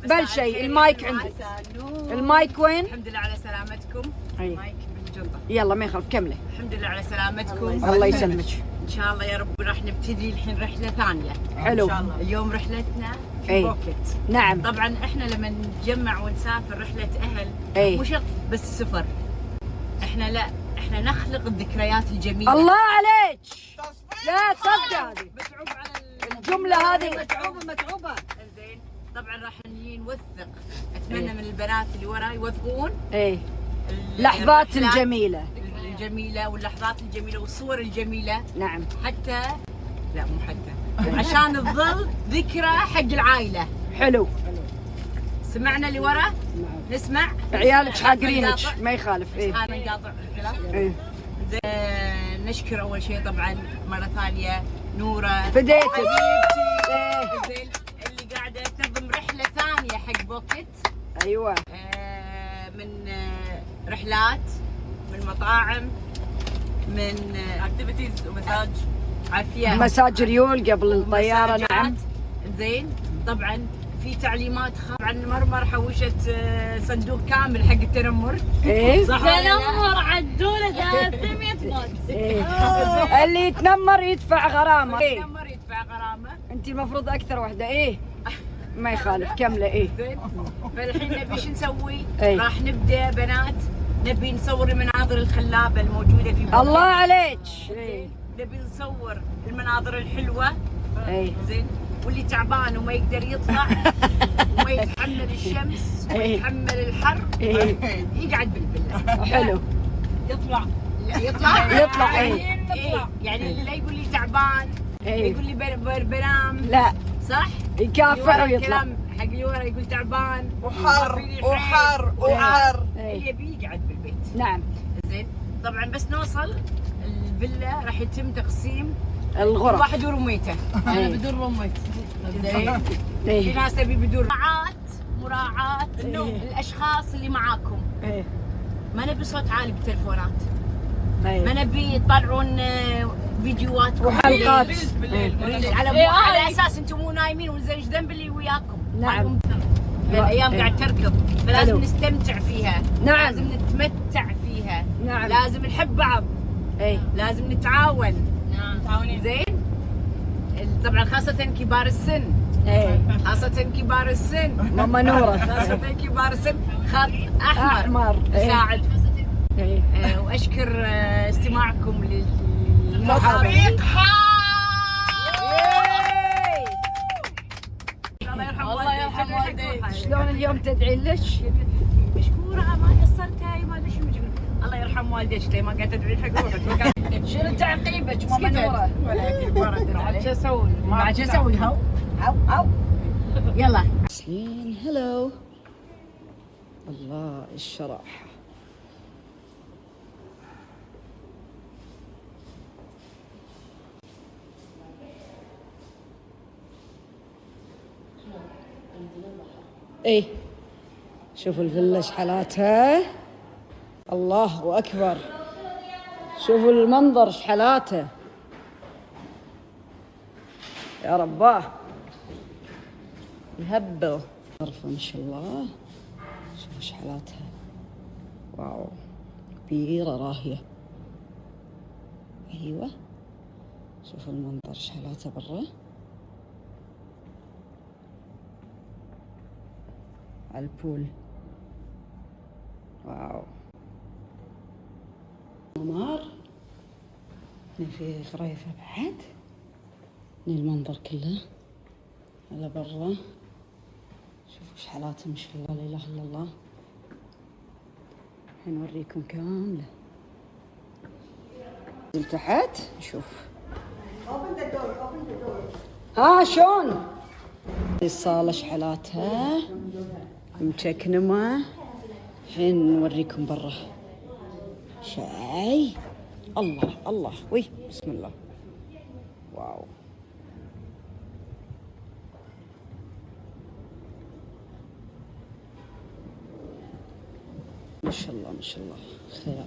بل شيء المايك عندك. المايك وين؟ الحمد لله على سلامتكم. المايك بالجنطة. يلا ما يخالف كملي. الحمد لله على سلامتكم. الله يسلمك. ان شاء الله يا رب راح نبتدي الحين رحله ثانيه. حلو. ان شاء الله. اليوم رحلتنا في أي. بوكيت. نعم. طبعا احنا لما نتجمع ونسافر رحله اهل أي. مو شرط بس سفر. احنا لا، احنا نخلق الذكريات الجميله. الله عليك. لا تصدق هذه متعوب على الجمله هذه. متعوبه. زين. طبعا راح نجي نوثق. اتمنى من البنات اللي ورا يوثقون ايه اللحظات الرحلات الجميله واللحظات الجميله والصور الجميله. نعم. حتى لا مو حتى عشان تظل ذكرى حق العائله. حلو. سمعنا اللي ورا؟ نسمع. عيالك حاقرينك ما يخالف. ايه نقاطع الكلام. ايه. زين. نشكر اول شيء طبعا مره ثانيه نوره بديتك. حبيبتي. إيه. زين اللي قاعده تنظم رحله ثانيه حق بوكيت. ايوه. من رحلات، من مطاعم، من اكتيفيتيز ومساج عافيه، مساج ريول قبل الطياره. نعم. زين. طبعا في تعليمات عن مرمر حوشت صندوق كامل حق التنمر. ايه صح. تنمر عدوله 300 بوت. إيه. اللي يتنمر يدفع غرامه. ايه التنمر يدفع غرامه. انت المفروض اكثر وحده. ايه ما يخالف كمله. ايه زين. فالحين نبي شو نسوي؟ إيه. راح نبدا بنات، نبي نصور المناظر الخلابه الموجوده في بوكيت. الله عليك. زين. نبي نصور المناظر الحلوه. ايه زين. واللي تعبان وما يقدر يطلع وما يتحمل الشمس وما إيه. يتحمل الحر إيه. يقعد بالفيلا. حلو. يطلع. لا يطلع. يطلع. يعني إيه. يعني اللي لا يقول لي تعبان، إيه. يقول لي بنام. لا صح؟ يكافئ ويطلع. الكلام حق اللي ورا يقول تعبان وحر وحر وحر. اللي يبي يقعد بالبيت. نعم. زين. طبعا بس نوصل الفيلا راح يتم تقسيم الغرف. واحد ورميته. انا إيه. بدون رميت. زين. في ايه ناس تبي بدون مراعاة الاشخاص اللي معاكم. ايه ما نبي صوت عالي بالتلفونات. ما ايه نبي يطلعون فيديوهات وحلقات. على اساس انتم مو نايمين وزين ايش ذنب اللي وياكم. نعم. الايام إيه. قاعد تركض فلازم حلو. نستمتع فيها. نعم. لازم نتمتع فيها. نعم. لازم نحب بعض. ايه لازم نتعاون. نعم متعاونين. زين. طبعا خاصة كبار السن. ايه خاصة كبار السن. ماما نورة. خاصة كبار السن خط احمر. احمر. يساعد. ايه واشكر استماعكم للمحاضرة. الله يرحم الله يرحم والديك. شلون اليوم تدعين لك؟ مشكورة ما قصرت هاي ما ادري شو مشكلة. الله يرحم والديك ما قاعدة تدعين حق روحك. شنو تعقيبك ماما نورة؟ ولا ما ردنا عليه. شو اسوي؟ ما شو اسوي هاو هاو يلا. سلين هلو. الله الشراحة. ايه شوفوا الفيلا شحالاتها. الله اكبر. شوفوا المنظر شحالاته يا رباه يهبل. غرفة ما شاء الله. شوفوا شحالاتها. واو كبيرة راهية. ايوه شوفوا المنظر شحالاتها برا. على البول. واو ممر. في غريفة بعد. المنظر كله على برا. شوفوا شحالاتها ما شاء الله لا اله الا الله. الحين نوريكم كاملة. ننزل تحت نشوف. ها شلون؟ الصالة شحالاتها متكنمة. الحين نوريكم برا شاي. الله الله وي بسم الله. واو ما شاء الله ما شاء الله خيال.